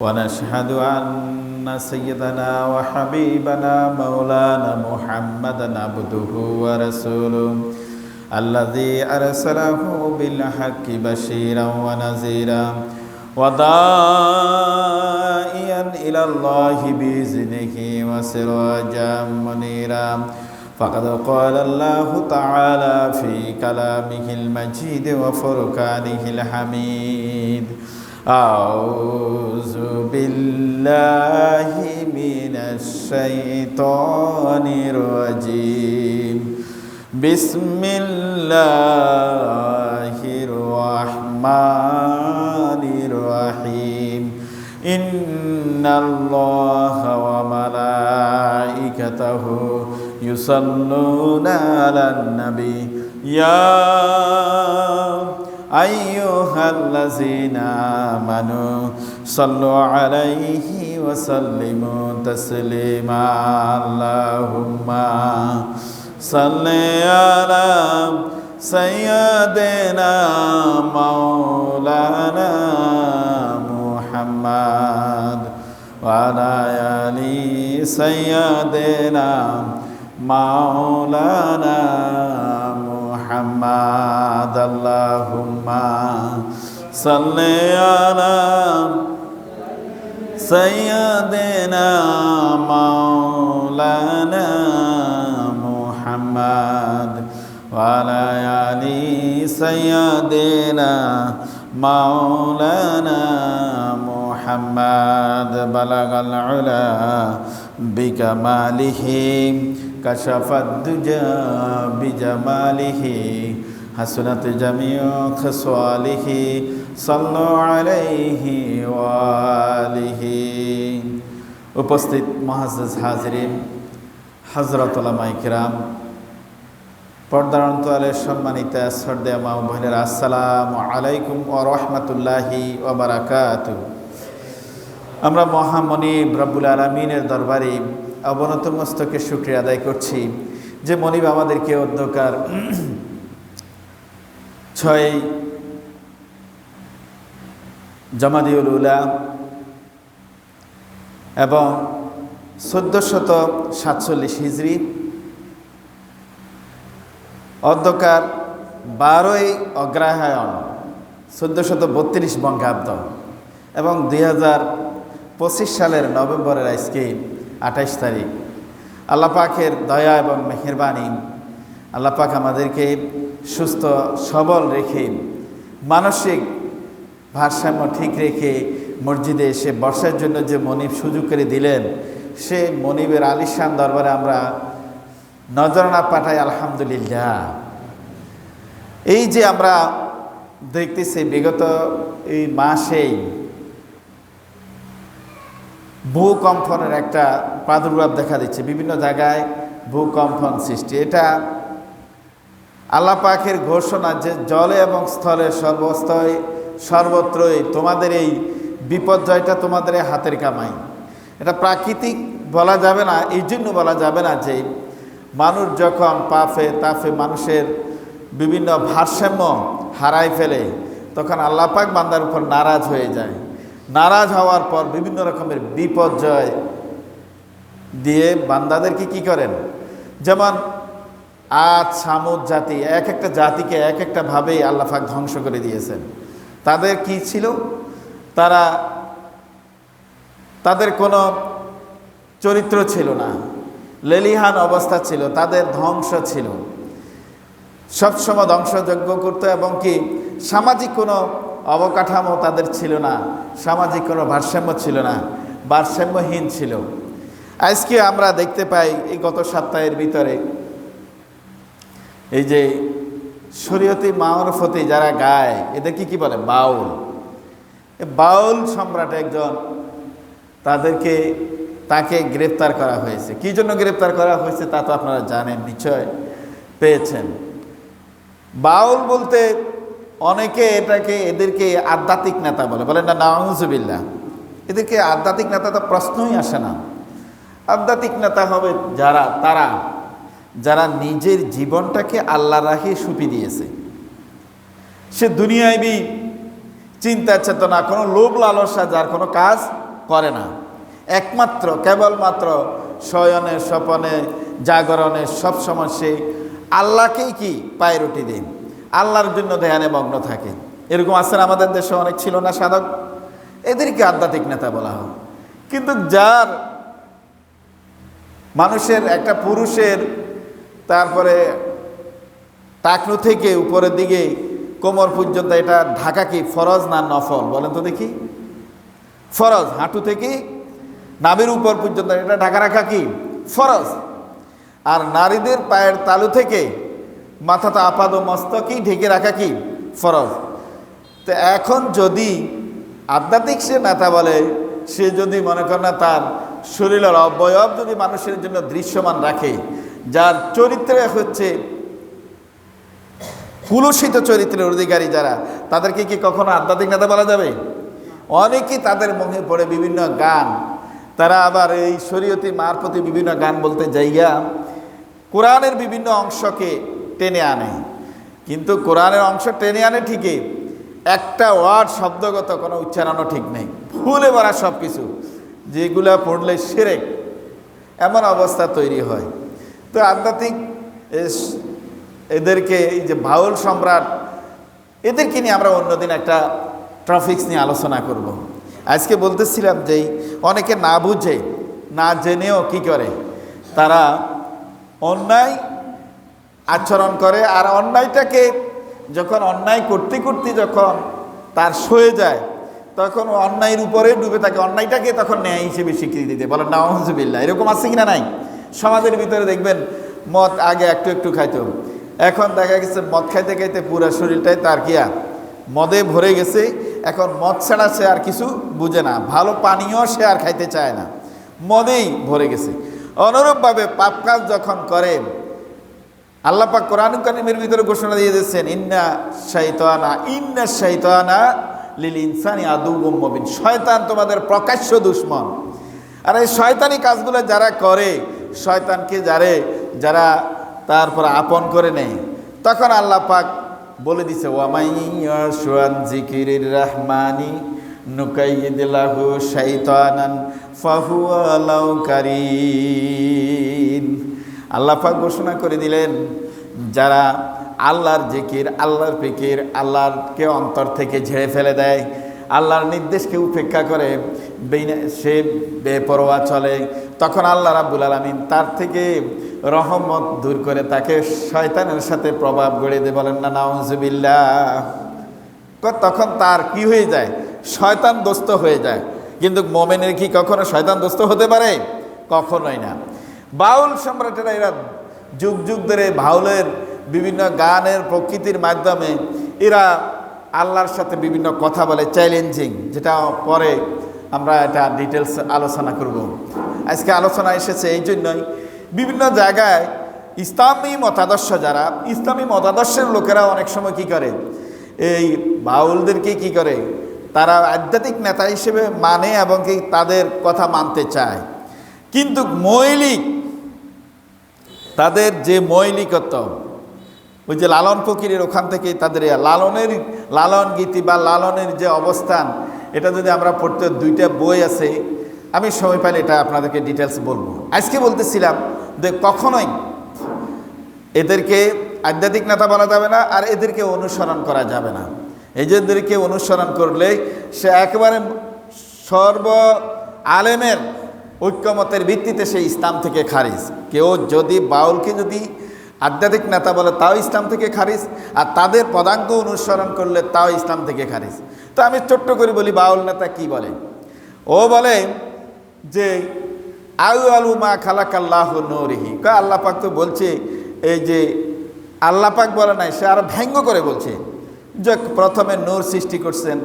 ونشهد أن سيدنا وحبيبنا مولانا محمدا عبده ورسوله الذي أرسله بالحق بشيرا ونذيرا وداعيا إلى الله بإذنه وسراجا منيرا فقد قال الله تعالى في كلامه المجيد وفرقانه الحميد أعوذ بالله من الشيطان الرجيم بسم الله الرحمن الرحيم إن الله وملائكته يصلون على النبي يا أيها الذين آمنوا صلوا عليه وسلموا تسليما اللهم صل على سيدنا مولانا محمد وعلى آل سيدنا مولانا محمد اللهم صل على سيدنا مولانا محمد وعلى آل سيدنا مولانا محمد بلغ العلا بكماله كشف الدجى بجماله حسنت جميع خصاله صلوا عليه وآله উপস্থিত মুআজ্জাজ হাজিরিন হযরত উলামায়ে কিরাম পর্দার অন্তরালের সম্মানিত শ্রদ্ধেয় মা ও বোনেরা আসসালামু আলাইকুম ওয়া রাহমাতুল্লাহি ওয়া বারাকাতুহু। আমরা মহামনিব রব্বুল আলামিনের দরবারে অবনত মস্তকে শুকরিয়া আদায় করছি যে মনিব আমাদেরকে অন্ধকার 6 জামাদিউল উলা এবং 1447 হিজরি অন্ধকার 12 অগ্রহায়ণ 1432 বঙ্গাব্দ এবং 2025 সালের নভেম্বরের আজকে 28 তারিখ আল্লাহ পাকের দয়া এবং মেহেরবানি আল্লাহ পাক আমাদেরকে সুস্থ সবল রেখে মানসিক ভারসাম্য ঠিক রেখে মসজিদে এসে বর্ষার জন্য যে মনিব সুযোগ করে দিলেন সে মনিবের আলিশান দরবারে আমরা নজরানা পাঠাই আলহামদুলিল্লাহ। এই যে আমরা দেখতেছি বিগত এই মাসেই ভূকম্পনের একটা প্রাদুর্ভাব দেখা দিচ্ছে, বিভিন্ন জায়গায় ভূকম্পন সৃষ্টি। এটা আল্লাহ পাকের ঘোষণা যে জলে এবং স্থলে সর্বত্রই তোমাদের এই বিপর্যয়টা তোমাদের হাতের কামাই। এটা প্রাকৃতিক বলা যাবে না, এই জন্য বলা যাবে না যে মানুষ যখন পাপে তাপে মানুষের বিভিন্ন ভারসাম্য হারায় ফেলে তখন আল্লাহ পাক বান্দার উপর নারাজ হয়ে যায়। নারাজ হওয়ার পর বিভিন্ন রকমের বিপর্যয় দিয়ে বান্দাদেরকে কি করেন, যেমন আদ সামুদ জাতি, এক একটা জাতিকে এক একটা ভাবেই আল্লাহ পাক ধ্বংস করে দিয়েছেন। তাদের কি ছিল, তাদের কোনো চরিত্র ছিল না, লেলিহান অবস্থা ছিল, তাদের ধ্বংস ছিল, সবসময় ধ্বংসযজ্ঞ করতো এবং কি সামাজিক কোনো অবকাঠামো তাদের ছিল না, সামাজিক কোনো ভারসাম্য ছিল না, ভারসাম্যহীন ছিল। আজকে আমরা দেখতে পাই এই গত সপ্তাহের ভিতরে এই যে শরীয়তি মারফতি যারা গায় এদেরকে কি বলে, বাউল। বাউল সম্রাট একজন, তাকে গ্রেফতার করা হয়েছে। কি জন্য গ্রেফতার করা হয়েছে তা তো আপনারা জানেন, নিশ্চয় পেয়েছেন। বাউল বলতে অনেকে এদেরকে আধ্যাত্মিক নেতা বলে না, নাউজুবিল্লাহ। এদেরকে আধ্যাত্মিক নেতা তো প্রশ্নই আসে না। আধ্যাত্মিক নেতা হবে যারা নিজের জীবনটাকে আল্লাহ রাহে সুপি দিয়েছে। সে দুনিয়াবি চিন্তা চেতনা, কোনো লোভ লালসা যার কোনো কাজ করে না। একমাত্র কেবলমাত্র শয়নে স্বপনে জাগরণে সবসময় সে আল্লাহকেই কি পায়রুটি দেন, আল্লাহর জন্য ধ্যানে মগ্ন থাকে। এরকম আছেন আমাদের দেশে অনেক, ছিল না সাধক? এদেরকে আধ্যাত্মিক নেতা বলা হয়। কিন্তু যার মানুষের একটা পুরুষের তারপরে টাকনু থেকে উপরের দিকে কোমর পর্যন্ত এটা ঢাকা কি ফরজ না নফল বলেন তো দেখি? ফরজ। হাঁটু থেকে নাভির উপর পর্যন্ত এটা ঢাকা রাখা কি ফরজ। আর নারীদের পায়ের তালু থেকে মাথাটা আপাদ মস্তকই ঢেকে রাখা কি ফরজ। তো এখন যদি আধ্যাত্মিক সে নেতা বলে, সে যদি মনে করে না তার শরীরের অবয়ব যদি মানুষের জন্য দৃশ্যমান রাখে, যার চরিত্রে হচ্ছে কুলসিত চরিত্রের অধিকারী যারা, তাদেরকে কি কখনো আধ্যাত্মিক নেতা বলা যাবে? অনেকেই তাদের মুখে পড়ে বিভিন্ন গান, তারা আবার এই শরীয়তি মারফতে বিভিন্ন গান বলতে যাইয়া কোরআনের বিভিন্ন অংশকে টেনে আনে। কিন্তু কোরআনের অংশ টেনে আনে ঠিকই, একটা ওয়ার্ড শব্দগত কোনো উচ্চারণও ঠিক নেই, ভুলে ভরা সব কিছু, যেগুলো পড়লে শিরক, এমন অবস্থা তৈরি হয়। তো আধ্যাত্মিক এদেরকে এই যে বাউল সম্রাট, এদেরকে নিয়ে আমরা অন্যদিন একটা টপিকস নিয়ে আলোচনা করব। আজকে বলতেছিলাম যে অনেকে না বুঝে না জেনেও কি করে, তারা অন্যায় আচরণ করে। আর অন্যায়টাকে যখন অন্যায় করতে করতে যখন তার সয়ে যায়, তখন অন্যায়ের উপরে ডুবে থাকে, অন্যায়টাকে তখন ন্যায় হিসেবে স্বীকৃতি দিতে বলেন নাউজুবিল্লাহ। এরকম আছে কিনা নাই? সমাজের ভিতরে দেখবেন মদ আগে একটু একটু খাইতো, এখন দেখা গেছে মদ খাইতে খাইতে পুরো শরীরটাই তার কিয়া মদে ভরে গেছে। এখন মদ ছাড়া সে আর কিছু বুঝে না, ভালো পানীয় সে আর খাইতে চায় না, মদেই ভরে গেছে। অনুরূপভাবে পাপ কাজ যখন করে, আল্লাহ পাক কোরআন কারীমের ভিতরে ঘোষণা দিয়ে দিয়েছেন, ইন্না শাইতানা লিল ইনসানি আদুউম মুবিন, শয়তান তোমাদের প্রকাশ্য দুশমন। আর এই শয়তানি কাজগুলো যারা করে, শয়তানকে যারা তারপর আপন করে নেয়, তখন আল্লাহ পাক বলে দিছে, ওয়ামাইয়াশু আন যিকিরির রাহমানি নুকাইয়িদ লাহু শাইতানান ফাহুয়া লাহু কারিন। আল্লাহ পাক ঘোষণা করে দিলেন, যারা আল্লাহর জিকির, আল্লাহর ফিকির, আল্লাহকে অন্তর থেকে ঝেড়ে ফেলে দেয়, আল্লাহর নির্দেশকে উপেক্ষা করে, সে বেপরোয়া চলে, তখন আল্লাহ রাব্বুল আলামিন তার থেকে রহমত দূর করে তাকে শয়তানের সাথে প্রভাব গড়ে দিয়ে বলেন না নাউজুবিল্লাহ। তখন তার কি হয়ে যায়? শয়তান দোস্ত হয়ে যায়। কিন্তু মোমেনের কি কখনো শয়তান দোস্ত হতে পারে? কখনোই না। বাউল সম্রাটেরা এরা যুগ যুগ ধরে বাউলের বিভিন্ন গানের প্রকৃতির মাধ্যমে এরা আল্লাহর সাথে বিভিন্ন কথা বলে, চ্যালেঞ্জিং, যেটা পরে আমরা এটা ডিটেলস আলোচনা করব। আজকে আলোচনা এসেছে এই জন্যই, বিভিন্ন জায়গায় ইসলামী মতাদর্শ যারা, ইসলামী মতাদর্শের লোকেরা অনেক সময় কি করে, এই বাউলদেরকে কি করে, তারা আধ্যাত্মিক নেতা হিসেবে মানে এবং কি তাদের কথা মানতে চায়। কিন্তু মৌলিক, তাদের যে মৌলিকত্ব, ওই যে লালন ফকিরের ওখান থেকে তাদের লালন গীতি বা লালনের যে অবস্থান, এটা যদি আমরা পড়তে, দুইটা বই আছে, আমি সময় পাইলে এটা আপনাদেরকে ডিটেলস বলবো। আজকে বলতেছিলাম যে কখনোই এদেরকে আধ্যাত্মিক নেতা বলা যাবে না, আর এদেরকে অনুসরণ করা যাবে না। এদেরকে অনুসরণ করলে সে একেবারে সর্ব আলেমের ঐক্যমতের ভিত্তিতে সে ইসলাম থেকে খারিজ। কেউ যদি বাউলকে যদি আধ্যাত্মিক নেতা বলে, তাও ইসলাম থেকে খারিজ, আর তাদের পদাঙ্ক অনুসরণ করলে তাও ইসলাম থেকে খারিজ। তো আমি ছোট্ট করে বলি, বাউল নেতা কি বলে? ও বলে যে আউয়ালু মা খালাকাল্লাহু নূরিহি, আল্লাহ পাক তো বলছে, এই যে আল্লাহ পাক বলে নাই, সে আরো ব্যঙ্গ করে বলছে যে প্রথমে নূর সৃষ্টি করছেন,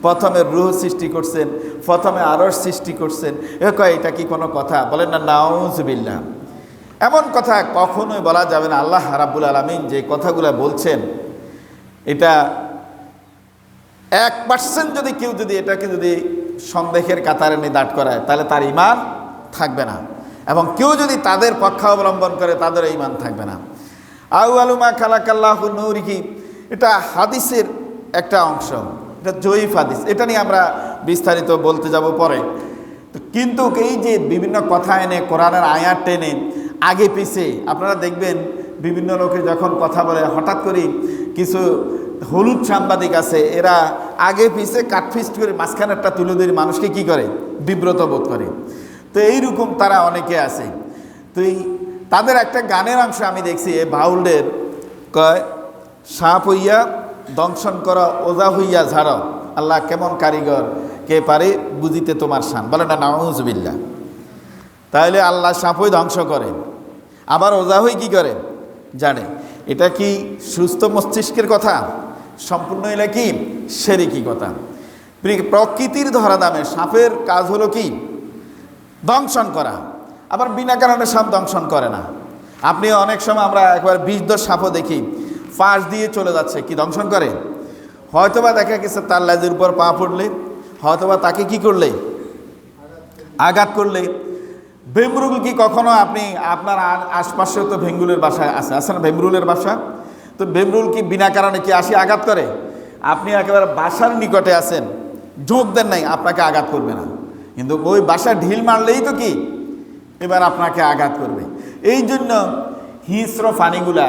প্রথমে রূহ সৃষ্টি করছেন, প্রথমে আরশ সৃষ্টি করছেন। এটা কি কোনো কথা? বলেন না নাউজুবিল্লাহ। এমন কথা কখনোই বলা যাবে না। আল্লাহ রাব্বুল আলামিন যে কথাগুলো বলছেন, এটা 1% যদি কেউ যদি এটাকে যদি সন্দেহের কাতারে নিয়ে দাঁড় করায়, তাহলে তার ঈমান থাকবে না, এবং কেউ যদি তাদের পক্ষ অবলম্বন করে, তাদের ঈমান থাকবে না। আউয়ালু মা খালাকাল্লাহু নূরিহি, এটা হাদিসের একটা অংশ, এটা জয়ীফ হাদিস, এটা নিয়ে আমরা বিস্তারিত বলতে যাব পরে। কিন্তু এই যে বিভিন্ন কথা এনে কোরআনের আয়াত টেনে আগে পিছে, আপনারা দেখবেন বিভিন্ন লোকে যখন কথা বলে হঠাৎ করে কিছু হলুদ সাংবাদিক আছে, এরা আগে পিছে কাটফিস্ট করে মাঝখানেরটা তুলে ধরে মানুষকে কি করে, বিব্রত বোধ করে। তো এইরকম তারা অনেকে আছে। তো তাদের একটা গানের অংশ আমি দেখছি, এ বাউলদের কয়, সাপ হইয়া দংশন করা ওজা হইয়া ঝাড়, আল্লাহ কেমন কারিগর, কে পারে বুঝিতে তোমার শান। বলে না, নাউজুবিল্লাহ। তাহলে আল্লাহ সাপই ধ্বংস করে, আবার ওজা হই কি করে জানে। এটা কি সুস্থ মস্তিষ্কের কথা? সম্পূর্ণ এলা কি শিরকি কথা। প্রকৃতির ধরা দামে সাপের কাজ হলো কি দংশন করা, আবার বিনা কারণে সাপ দংশন করে না। আপনি অনেক সময় আমরা একবার ২০-১০ সাপও দেখি ফাঁস দিয়ে চলে যাচ্ছে, কি দংশন করে? হয়তোবা দেখা গেছে তার লেজের উপর পা পড়লে, হয়তোবা তাকে কি করলে, আঘাত করলে। ভেমরুল কি কখনো আপনি আপনার আশপাশেও তো ভেঙ্গুলের বাসায় আছে না, ভেমরুলের বাসা, তো ভেমরুল কি বিনা কারণে কি আসি আঘাত করে? আপনি একেবারে বাসার নিকটে আছেন, ঝোঁক দেন নাই, আপনাকে আঘাত করবে না। কিন্তু ওই বাসা ঢিল মারলেই তো কি এবার আপনাকে আঘাত করবে। এই জন্য হিংস্র প্রাণীগুলা,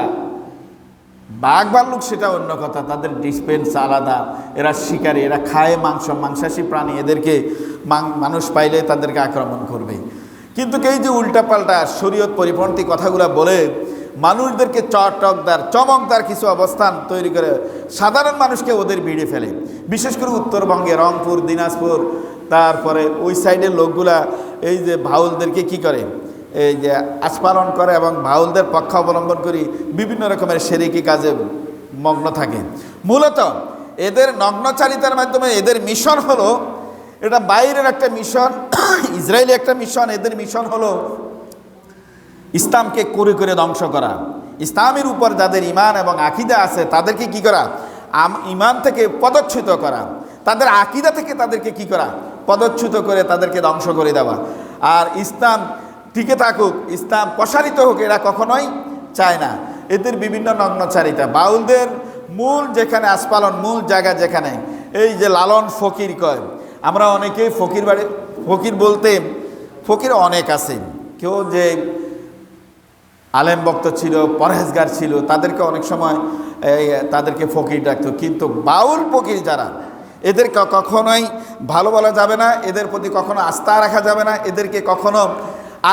বাঘ ভাল্লুক সেটা অন্য কথা, তাদের ডিসপেন্স আলাদা, এরা শিকারী, এরা খায় মাংস, মাংসাশী প্রাণী, এদেরকে মানুষ পাইলে তাদেরকে আক্রমণ করবে। কিন্তু এই যে উল্টাপাল্টা শরীয়ত পরিপন্থী কথাগুলো বলে মানুষদেরকে চমকদার কিছু অবস্থান তৈরি করে সাধারণ মানুষকে ওদের ভিড়ে ফেলে। বিশেষ করে উত্তরবঙ্গে রংপুর, দিনাজপুর, তারপরে ওই সাইডের লোকগুলা এই যে ভাউলদেরকে কি করে, এই যে আস্পালন করে এবং ভাউলদের পক্ষ অবলম্বন করি বিভিন্ন রকমের শিরকি কাজে মগ্ন থাকে। মূলত এদের নগ্নচারিতার মাধ্যমে এদের মিশন হলো, এটা বাইরের একটা মিশন, ইসরায়েলি একটা মিশন। এদের মিশন হলো ইসলামকে করে করে ধ্বংস করা। ইসলামের উপর যাদের ইমান এবং আকীদা আছে তাদেরকে কি করা, ইমান থেকে পদচ্যুত করা, তাদের আকীদা থেকে তাদেরকে কি করা, পদচ্যুত করে তাদেরকে ধ্বংস করে দেওয়া। আর ইসলাম টিকে থাকুক, ইসলাম প্রসারিত হোক, এরা কখনোই চায় না। এদের বিভিন্ন নগ্নচারিতা, বাউলদের মূল যেখানে আস্পালন, মূল জায়গা যেখানে, এই যে লালন ফকির কয়, আমরা অনেকেই ফকির বাড়ি, ফকির বলতে ফকির অনেক আছে, কেউ যে আলেম বক্ত ছিল, পরহেজগার ছিল, তাদেরকে অনেক সময় তাদেরকে ফকির ডাকতো। কিন্তু বাউল ফকির যারা, এদেরকে কখনোই ভালো বলা যাবে না, এদের প্রতি কখনো আস্থা রাখা যাবে না, এদেরকে কখনো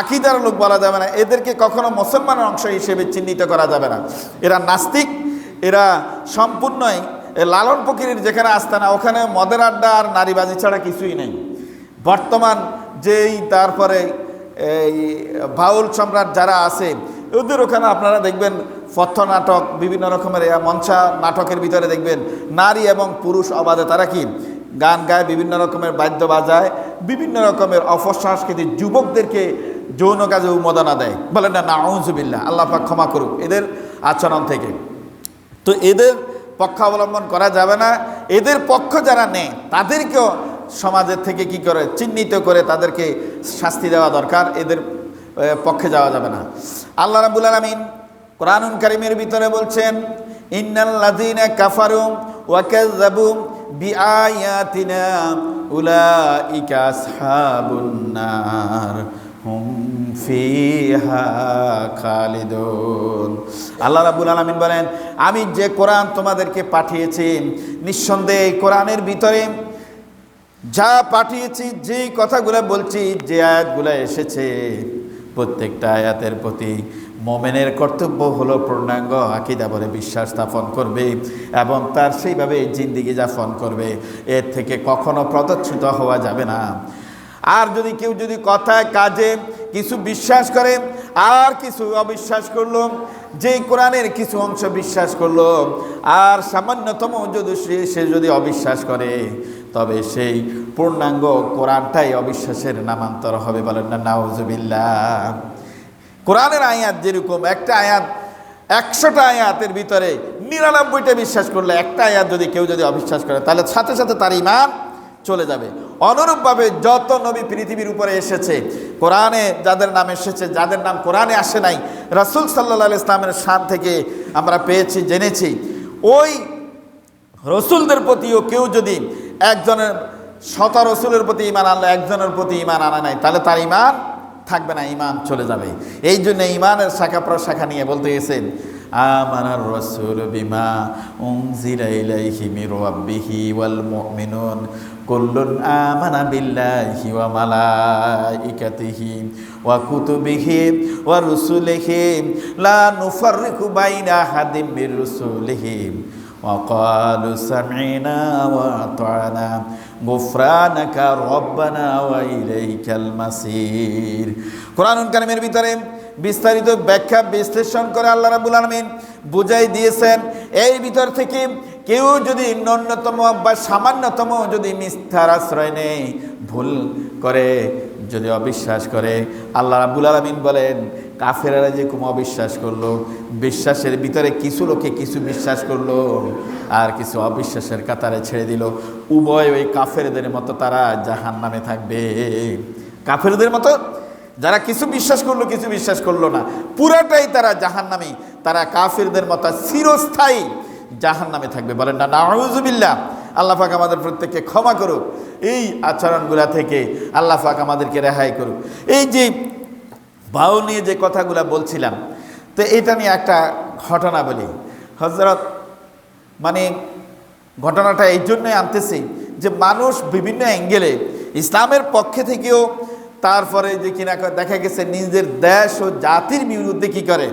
আকীদার লোক বলা যাবে না, এদেরকে কখনো মুসলমানের অংশ হিসেবে চিহ্নিত করা যাবে না। এরা নাস্তিক, এরা সম্পূর্ণই লালন ফকিরের যেখানে আস্তানা, ওখানে মদের আড্ডা আর নারীবাজি ছাড়া কিছুই নেই। বর্তমান যেই তারপরে এই বাউল সম্রাট যারা আছে, ওদের ওখানে আপনারা দেখবেন পথ্য নাটক, বিভিন্ন রকমের মঞ্চা নাটকের ভিতরে দেখবেন নারী এবং পুরুষ অবাধে তারা কি গান গায়, বিভিন্ন রকমের বাদ্য বাজায়, বিভিন্ন রকমের অপসংস্কৃতির যুবকদেরকে যৌন কাজে উন্মোদনা দেয়। বলেন না, নাউজুবিল্লাহ, আল্লাহ পাক ক্ষমা করুক এদের আচরণ থেকে। তো এদের পক্ষ অবলম্বন করা যাবে না। এদের পক্ষ যারা নেয় তাদেরকেও সমাজের থেকে কি করে চিহ্নিত করে তাদেরকে শাস্তি দেওয়া দরকার, এদের পক্ষে যাওয়া যাবে না। আল্লাহ রাব্বুল আলামিন কোরআনুল কারীমের ভিতরে বলছেন, ইন্নাল্লাযীনা কাফারু ওয়া কাযযাবু বিআয়াতিনা উলাইকা আসহাবুন নার হুম ফিহা খালিদুন। আল্লাহ রাব্বুল আলামিন বলেন, আমি যে কোরআন তোমাদেরকে পাঠিয়েছি, নিঃসন্দেহে এই কোরআনের ভিতরে যা পাঠিয়েছি, যেই কথাগুলো বলছি, যে আয়াতগুলো এসেছে, প্রত্যেকটা আয়াতের প্রতি মোমেনের কর্তব্য হলো পূর্ণাঙ্গ আকীদা বলে বিশ্বাস স্থাপন করবে এবং তার সেইভাবে জিন্দেগি যাপন করবে। এর থেকে কখনো পদচ্যুত হওয়া যাবে না। আর যদি কেউ যদি কথায় কাজে কিছু বিশ্বাস করে আর কিছু অবিশ্বাস করলো, যেই কোরআনের কিছু অংশ বিশ্বাস করলো আর সামান্যতম যদি সে যদি অবিশ্বাস করে, তবে সেই পূর্ণাঙ্গ কোরআনটাই অবিশ্বাসের নামান্তর হবে। বলেন না, নাউজুবিল্লাহ। কোরআনের আয়াত যেরকম, একটা আয়াত 100টা আয়াতের ভিতরে 99টা বিশ্বাস করলে, একটা আয়াত যদি কেউ যদি অবিশ্বাস করে, তাহলে সাথে সাথে তার ঈমান চলে যাবে। অনুরূপভাবে যত নবী পৃথিবীর উপরে এসেছে, কোরআনে যাদের নাম এসেছে, যাদের নাম কোরআনে আসে নাই, রাসূল সাল্লাল্লাহু আলাইহি ইসলামের শান থেকে আমরা পেয়েছি, জেনেছি, ওই রসুলদের প্রতিও কেউ যদি একজনের শত রসুলের প্রতি ঈমান আনলো, একজনের প্রতি ঈমান আনা নাই, তাহলে তার ঈমান থাকবে না, ঈমান চলে যাবে। এই জন্য ঈমানের শাখা প্রশাখা নিয়ে বলতে গেছেন আমানার রাসূল বিমা উনজিলা ইলাইহি মির রাব্বিহি ওয়াল মুমিনুন কুল্লুন আমানা বিল্লাহি ওয়া মালাইকাতিহি ওয়া কুতুবিহি ওয়া রুসুলিহি লা নুফাররিকু বাইনা আহাদিম মির রুসুলিহি ওয়া ক্বালু সামি'না ওয়া আতা'না গুফরানাকা রব্বানা ওয়া ইলাইকাল মাসির। কোরআনুল কারীমের ভিতরে বিস্তারিত ব্যাখ্যা বিশ্লেষণ করে আল্লাহ রাব্বুল আলামিন বুঝাই দিয়েছেন, এই ভিতর থেকে কেউ যদি ন্যূনতম বা সামান্যতম যদি মিথ্যার আশ্রয় নেয়, ভুল করে, যদি অবিশ্বাস করে, আল্লাহ রাব্বুল আলামিন বলেন কাফেররা যে কোন অবিশ্বাস করলো, বিশ্বাসের ভিতরে কিছু লোকে কিছু বিশ্বাস করলো আর কিছু অবিশ্বাসের কাতারে ছেড়ে দিল, উভয় ওই কাফেরদের মতো তারা জাহান্নামে থাকবে। কাফেরদের মতো যারা কিছু বিশ্বাস করলো কিছু বিশ্বাস করলো না, পুরাটাই তারা জাহান্নামী, তারা কাফেরদের মতো চিরস্থায়ী জাহান্নামে থাকবে। বলেন না নাউযুবিল্লাহ। আল্লাহ পাক আমাদের প্রত্যেককে ক্ষমা করুক, এই আচরণগুলা থেকে আল্লাহ পাক আমাদেরকে রেহাই করুক। এই যে বাউ নিয়ে যে কথাগুলা বলছিলাম, তো এটা নিয়ে একটা ঘটনা বলি হযরত, মানে ঘটনাটা এই জন্যই আনতেছি যে মানুষ বিভিন্ন অ্যাঙ্গেলে ইসলামের পক্ষে থেকেও, তারপরে যে কিনা দেখা গেছে নিজের দেশ ও জাতির বিরুদ্ধে কি করে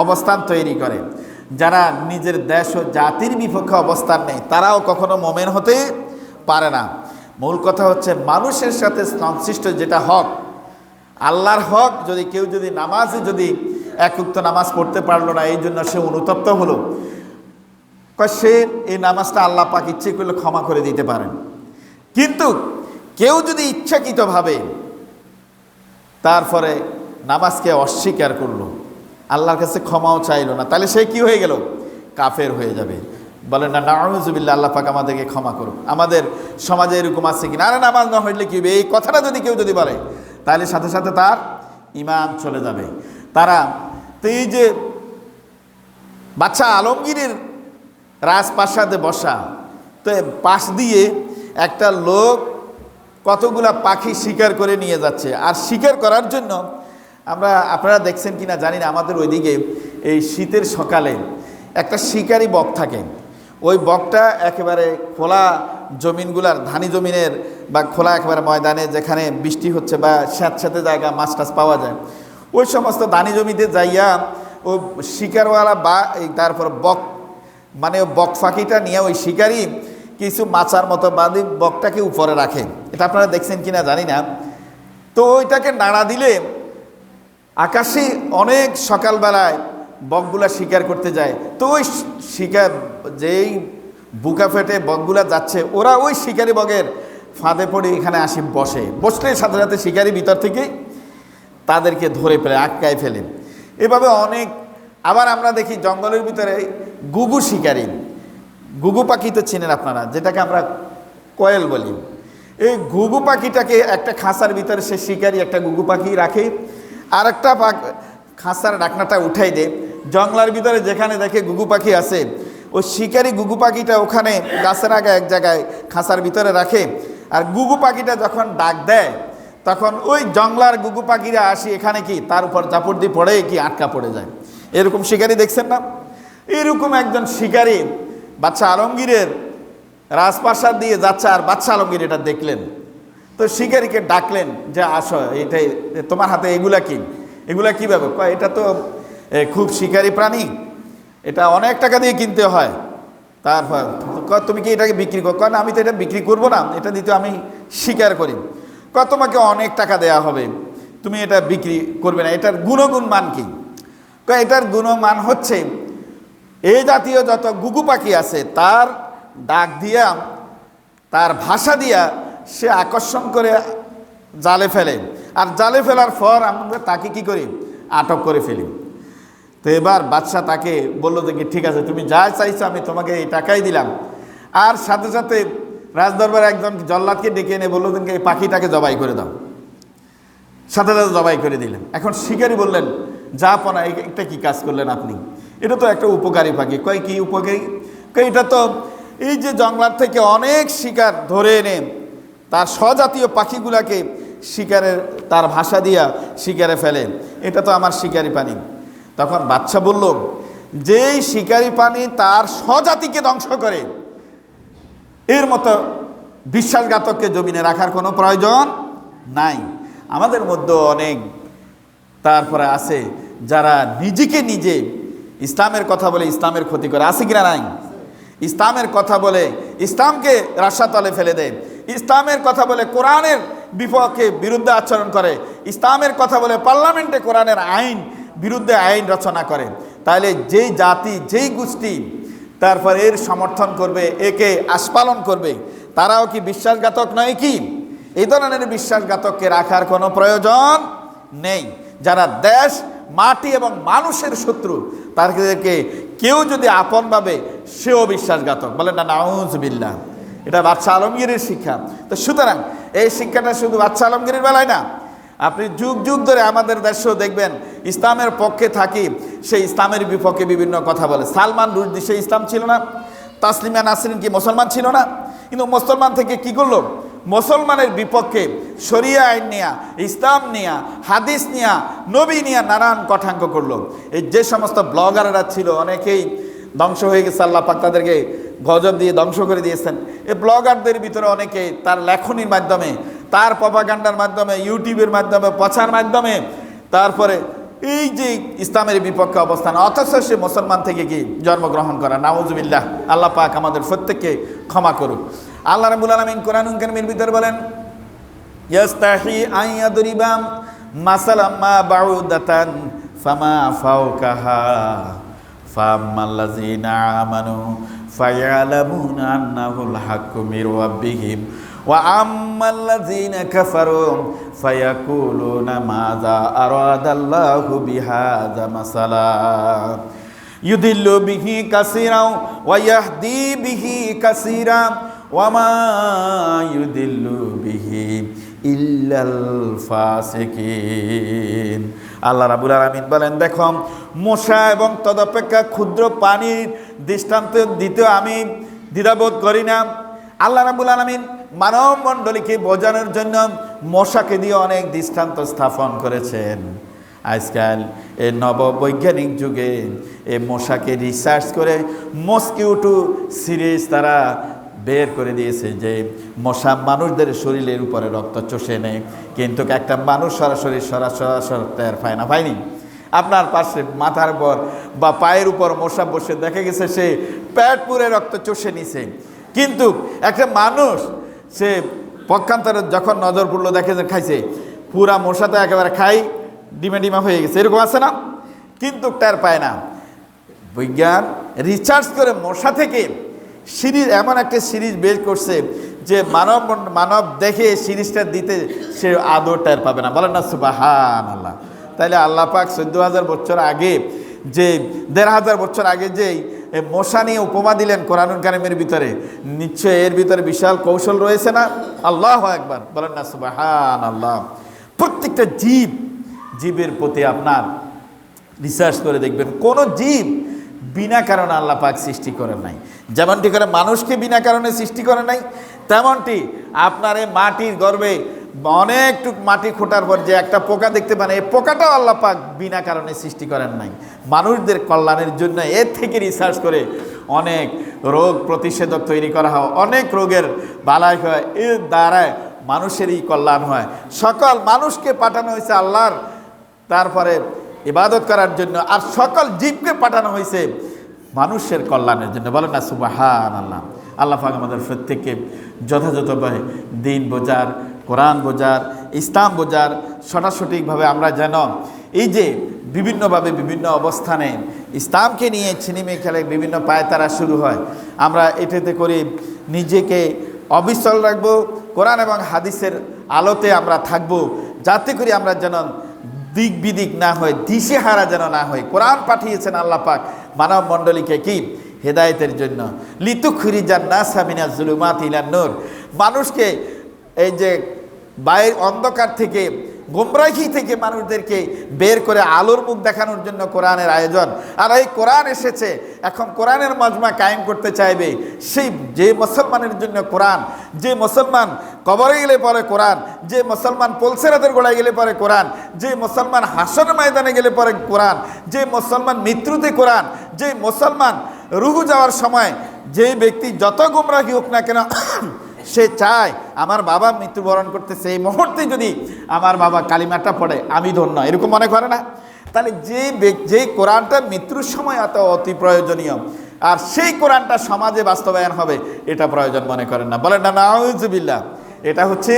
অবস্থান তৈরি করে। যারা নিজের দেশ ও জাতির বিপক্ষে অবস্থান নেই তারাও কখনো মোমেন হতে পারে না। মূল কথা হচ্ছে মানুষের সাথে সংশ্লিষ্ট যেটা হক, আল্লাহর হক, যদি কেউ যদি নামাজে যদি এক ওয়াক্ত নামাজ পড়তে পারলো না, এই জন্য সে অনুতপ্ত হলো, সে এই নামাজটা আল্লাহ পাক ইচ্ছে করলে ক্ষমা করে দিতে পারেন। কিন্তু কেউ যদি ইচ্ছাকৃতভাবে তারপরে নামাজকে অস্বীকার করলো, আল্লাহর কাছে ক্ষমাও চাইলো না, তাহলে সে কি হয়ে গেল? কাফের হয়ে যাবে। বলেন না নাউযুবিল্লাহ। আল্লাহ পাক আমাদেরকে ক্ষমা করুক। আমাদের সমাজে এরকম আছে কিনা, আরে নামাজ না হইলে কি হবে, এই কথাটা যদি কেউ যদি বলে তাহলে সাথে সাথে তার ঈমান চলে যাবে। তারা তো এই যে বাদশা আলমগীরের রাজপ্রাসাদে বসা, তো পাশ দিয়ে একটা লোক কতগুলা পাখি শিকার করে নিয়ে যাচ্ছে, আর শিকার করার জন্য আপনারা দেখছেন কিনা জানি না, আমাদের ওইদিকে এই শীতের সকালে একটা শিকারি বক থাকে। ওই বকটা একেবারে খোলা জমিনগুলার, ধানি জমিনের বা খোলা একেবারে ময়দানে যেখানে বৃষ্টি হচ্ছে বা স্যাঁতস্যাঁতে জায়গা মাছ টাছ পাওয়া যায়, ওই সমস্ত ধানি জমিতে যাইয়া ও শিকারওয়ালা বা তারপর বক, মানে বক ফাঁকিটা নিয়ে ওই শিকারি কিছু মাচার মতো বাঁধি বকটাকে উপরে রাখে। এটা আপনারা দেখছেন কিনা জানি না। তো ওইটাকে নাড়া দিলে আকাশে অনেক সকালবেলায় বকগুলা শিকার করতে যায়। তো ওই শিকার যেই বুকা ফেটে বকগুলা যাচ্ছে, ওরা ওই শিকারি বকের ফাঁদে পড়ে এখানে আসি বসলে সাথে সাথে শিকারি ভিতর থেকে তাদেরকে ধরে ফেলে, আটকায় ফেলে। এভাবে অনেক। আবার আমরা দেখি জঙ্গলের ভিতরে গুগু শিকারি, গুগু পাখি তো চিনেন আপনারা, যেটাকে আমরা কোয়েল বলি। এই ঘুঘু পাখিটাকে একটা খাঁচার ভিতরে সে শিকারি একটা ঘুঘু পাখি রাখে, আর একটা খাঁচার ঢাকনাটা উঠাই দেয়। জঙ্গলার ভিতরে যেখানে দেখে ঘুঘু পাখি আছে, ওই শিকারি ঘুঘু পাখিটা ওখানে গাছের আগে এক জায়গায় খাঁচার ভিতরে রাখে। আর ঘুঘু পাখিটা যখন ডাক দেয় তখন ওই জঙ্গলার ঘুঘু পাখিরা আসি এখানে কি তার উপর চাপড় দিয়ে পড়ে কি আটকা পড়ে যায়। এরকম শিকারি দেখছেন না? এরকম একজন শিকারি বাদশা আলমগীরের রাজপ্রাসাদ দিয়ে যাচ্ছে, আর বাদশা আলমগীর এটা দেখলেন। তো শিকারীকে ডাকলেন যে আসো, এটাই তোমার হাতে এগুলা কি, এগুলা কীভাবে? এটা তো খুব শিকারি প্রাণী, এটা অনেক টাকা দিয়ে কিনতে হয়। তারপর তুমি কি এটাকে বিক্রি করো? না, আমি তো এটা বিক্রি করবো না, এটা দিতে আমি শিকার করি। তোমাকে অনেক টাকা দেয়া হবে, তুমি এটা বিক্রি করবে না। এটার গুণগুণ মান কি? এটার গুণমান হচ্ছে এই জাতীয় যত ঘুঘু পাখি আছে তার ডাক দিয়া, তার ভাষা দিয়া সে আকর্ষণ করে জালে ফেলে, আর জালে ফেলার পর আমরা তাকে কি করি? আটক করে ফেলি। তো এবার বাদশা তাকে বললো যে ঠিক আছে, তুমি যা চাইছো আমি তোমাকে এই টাকাই দিলাম। আর সাথে সাথে রাজদরবারে একজন জল্লাদকে ডেকে এনে বললো যে এই পাখিটাকে জবাই করে দাও। সাথে সাথে জবাই করে দিলেন। এখন শিকারী বললেন, যা পনা, এটা কি কাজ করলেন আপনি? এটা তো একটা উপকারী পাখি। কি উপকারী? এটা তো এই যে জঙ্গলার থেকে অনেক শিকার ধরে এনে তার স্বজাতীয় পাখিগুলাকে শিকারের তার ভাষা দিয়া শিকারে ফেলে, এটা তো আমার শিকারি পানি। তখন বাদশা বলল, যেই শিকারি পানি তার স্বজাতিকে ধ্বংস করে, এর মতো বিশ্বাসঘাতককে জমিনে রাখার কোনো প্রয়োজন নাই। আমাদের মধ্যে অনেক তারপরে আছে যারা নিজেকে নিজে ইসলামের কথা বলে ইসলামের ক্ষতি করে, আছে কিনা নাই? ইসলামের কথা বলে ইসলামকে রাস্তাতলে ফেলে দেয়, ইসলামের কথা বলে কোরআনের বিপক্ষে বিরুদ্ধে আচরণ করে, ইসলামের কথা বলে পার্লামেন্টে কোরআনের আইন বিরুদ্ধে আইন রচনা করে। তাহলে যেই জাতি যেই গোষ্ঠী তারপর এর সমর্থন করবে, একে আস্পালন করবে, তারাও কি বিশ্বাসঘাতক নয় কি? এই ধরনের বিশ্বাসঘাতককে রাখার কোনো প্রয়োজন নেই। যারা দেশ মাটি এবং মানুষের শত্রু, তাদেরকে কেউ যদি আপন ভাবে, সেও বিশ্বাসঘাতক। বলেন না নাউজুবিল্লাহ। এটা বাদশাহ আলমগীরের শিক্ষা। তো সুতরাং এই শিক্ষাটা শুধু বাদশাহ আলমগীরের বেলায় না, আপনি যুগ যুগ ধরে আমাদের দেশেও দেখবেন ইসলামের পক্ষে থাকি, সেই ইসলামের বিপক্ষে বিভিন্ন কথা বলে। সালমান রুশদি, সে ইসলাম ছিল না? তাসলিমা নাসরিন কি মুসলমান ছিল না? কিন্তু মুসলমান থেকে কি করলো? মুসলমানের বিপক্ষে শরিয়া আইন নিয়া, ইসলাম নিয়া, হাদিস নিয়া, নবী নিয়া নানান কটাঙ্ক করলো। এই যে সমস্ত ব্লগাররা ছিল, অনেকেই ধ্বংস হয়ে গেছে, আল্লাহ পাক তাদেরকে গজব দিয়ে ধ্বংস করে দিয়েছেন। এই ব্লগারদের ভিতরে অনেকে তার লেখনির মাধ্যমে, তার প্রপাগান্ডার মাধ্যমে, ইউটিউবের মাধ্যমে, প্রচার মাধ্যমে, তারপরে এই যে ইসলামের বিপক্ষে অবস্থান, অথচ সে মুসলমান থেকে কি জন্মগ্রহণ করা। নাউজুবিল্লাহ। আল্লাহ পাক আমাদের প্রত্যেককে ক্ষমা করুক। আল্লাহ রাব্বুল আলামিন কোরআনুল কারীমের ভিতরে বলেন, ইয়াস্তাহি আন ইয়াদরিবা মাসালাম মা বাউদাতান ফামা ফাওকাহা ফাম্মাল্লাযীনা আমানু ফায়ালামুনা আন্নাহুল হাক্কু মির রাব্বিহিম ওয়া আম্মাল্লাযীনা কাফারু ফায়াকুলুনা মাযা আরাদাল্লাহু বিহাযা মাসালা ইউদিল্লু বিহি কাসীরান ওয়া ইয়াহদি বিহি কাসীরান ওয়া মা ইউদিল্লু বিহি ইল্লাল ফাসিকিন। আল্লাহ রাব্বুল আলামিন বলেন, দেখো মশা এবং তদপেক্ষা ক্ষুদ্র পানির দৃষ্টান্ত দিতেও আমি দ্বিধাবোধ করি না। আল্লাহ রাব্বুল আলামিন মানব মণ্ডলীকে বোঝানোর জন্য মশাকে দিয়ে অনেক দৃষ্টান্ত স্থাপন করেছেন। আজকাল এই নববৈজ্ঞানিক যুগে এই মশাকে রিসার্চ করে মস্কিউটো সিরিজ তারা বের করে দিয়েছে যে মশা মানুষদের শরীরের উপরে রক্ত চষে নেয়, কিন্তু একটা মানুষ সরাসরি টের পায় না। পায়নি? আপনার পাশে মাথার উপর বা পায়ের উপর মশা বসে দেখা গেছে সে পেট পুরে রক্ত চষে নিছে, কিন্তু একটা মানুষ সে পক্ষান্তরে যখন নজর পড়লো দেখে যে খাইছে, পুরা মশা তো একেবারে খাই ডিমা ডিমা হয়ে গেছে, এরকম আছে না? কিন্তু টের পায় না। বিজ্ঞান রিসার্চ করে মশা থেকে সিরিজ, এমন একটা সিরিজ বের করছে যে মানব দেখে সিরিজটা দিতে সে আদৌ টের পাবে না। বলেন না সুবহানাল্লাহ। তাইলে আল্লাহ পাক 14,000 বছর আগে যে 1,500 বছর আগে যে মশা নিয়ে উপমা দিলেন কোরআনুল কারীমের ভিতরে, নিশ্চয় এর ভিতরে বিশাল কৌশল রয়েছে না? আল্লাহু আকবার। বলেন না সুবহানাল্লাহ। প্রত্যেকটা জীবের প্রতি আপনার রিসার্চ করে দেখবেন, কোন জীব বিনা কারণে আল্লাহ পাক সৃষ্টি করেন নাই। যেমনটি করে মানুষকে বিনা কারণে সৃষ্টি করে নাই, তেমনটি আপনার এই মাটির গর্ভে অনেকটুক মাটি খোঁটার পর যে একটা পোকা দেখতে পান, এই পোকাটাও আল্লাহ পাক বিনা কারণে সৃষ্টি করেন নাই, মানুষদের কল্যাণের জন্য। এর থেকে রিসার্চ করে অনেক রোগ প্রতিষেধক তৈরি করা হয়, অনেক রোগের বালাই হয়, এর দ্বারায় মানুষেরই কল্যাণ হয়। সকল মানুষকে পাঠানো হয়েছে আল্লাহর তারপরে ইবাদত করার জন্য, আর সকল জীবকে পাঠানো হয়েছে মানুষের কল্যাণের জন্য। বলেন না সুবহানাল্লাহ। আল্লাহ পাক আমাদের প্রত্যেককে যথাযথভাবে দিন বোঝার, কোরআন বোঝার, ইসলাম বোঝার, সঠিকভাবে আমরা যেন এই যে বিভিন্নভাবে বিভিন্ন অবস্থানে ইসলামকে নিয়ে ছিনিমিনি খেলে বিভিন্ন পায়তারা শুরু হয়, আমরা এটাতে করে নিজেকে অবিচল রাখবো, কোরআন এবং হাদিসের আলোতে আমরা থাকবো, যাতে করে আমরা যেন দিক বিদিক না হয়, দিশেহারা যেন না হয়। কোরআন পাঠিয়েছেন আল্লাহ পাক মানব মণ্ডলীকে কি হেদায়েতের জন্য, লিতুখরিজান নাসা মিনাজ জুলুমাতি ইলান নূর। মানুষকে এই যে বাইরের অন্ধকার থেকে, গোমরাহি থেকে মানুষদেরকে বের করে আলোর মুখ দেখানোর জন্য কোরআনের আয়োজন। আর এই কোরআন এসেছে, এখন কোরআনের মজমা কায়েম করতে চাইবে সেই যে মুসলমানের জন্য কোরআন, যে মুসলমান কবরে গেলে পরে কোরআন, যে মুসলমান পলসেরাদের গোড়ায় গেলে পরে কোরআন, যে মুসলমান হাসর ময়দানে গেলে পরে কোরআন, যে মুসলমান মৃত্যুতে কোরআন, যে মুসলমান রুহু যাওয়ার সময় যে ব্যক্তি যত গোমরাহি হোক না কেন সে চায় আমার বাবা মৃত্যুবরণ করতেছে, এই মুহূর্তে যদি আমার বাবা কালিমাটা পড়ে আমি ধন্য, এরকম মনে করে না? তাহলে যে কোরআনটা মৃত্যুর সময় এত অতি প্রয়োজনীয়, আর সেই কোরআনটা সমাজে বাস্তবায়ন হবে এটা প্রয়োজন মনে করেন না? বলেন না নাউজুবিল্লাহ। এটা হচ্ছে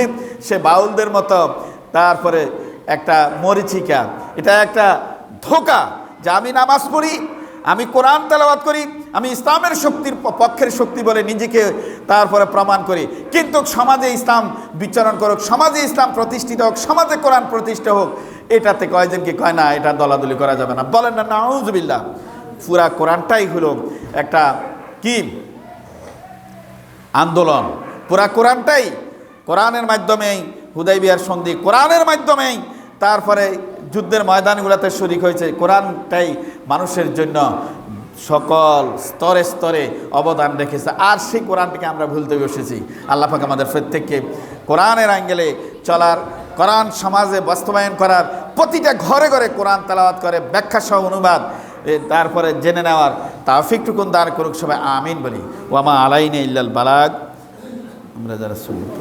সে বাউলদের মতো তারপরে একটা মরিচিকা, এটা একটা ধোঁকা যে আমি নামাজ পড়ি, আমি কোরআন তেলাওয়াত করি, আমি ইসলামের শক্তির পক্ষের শক্তি বলে নিজেকে তারপরে প্রমাণ করি, কিন্তু সমাজে ইসলাম বিচরণ করুক, সমাজে ইসলাম প্রতিষ্ঠিত হোক, সমাজে কোরআন প্রতিষ্ঠা হোক, এটাতে কয়জনকে কয় না এটা দলাদলি করা যাবে না? বলেন না নাউজুবিল্লাহ। পুরা কোরআনটাই হলো একটা কি আন্দোলন, পুরা কোরআনটাই কোরআনের মাধ্যমেই হুদাইবিয়ার সন্ধি, কোরআনের মাধ্যমেই তারপরে যুদ্ধের ময়দানগুলোতে শরিক হয়েছে, কোরআনটাই মানুষের জন্য সকল স্তরে স্তরে অবদান রেখেছে। আর সেই কোরআনটিকে আমরা ভুলতে বসেছি। আল্লাহ পাক আমাদের প্রত্যেককে কোরআনের আঙ্গেলে চলার, কোরআন সমাজে বাস্তবায়ন করার, প্রতিটা ঘরে ঘরে কোরআন তেলাওয়াত করে ব্যাখ্যা সহ অনুবাদ তারপরে জেনে নেওয়ার তৌফিকটুকুন দান করুক। সবাই আমিন বলি। ওয়ামা আলাইনা ইল্লাল বালাগ। আমরা যারা সুন্নাত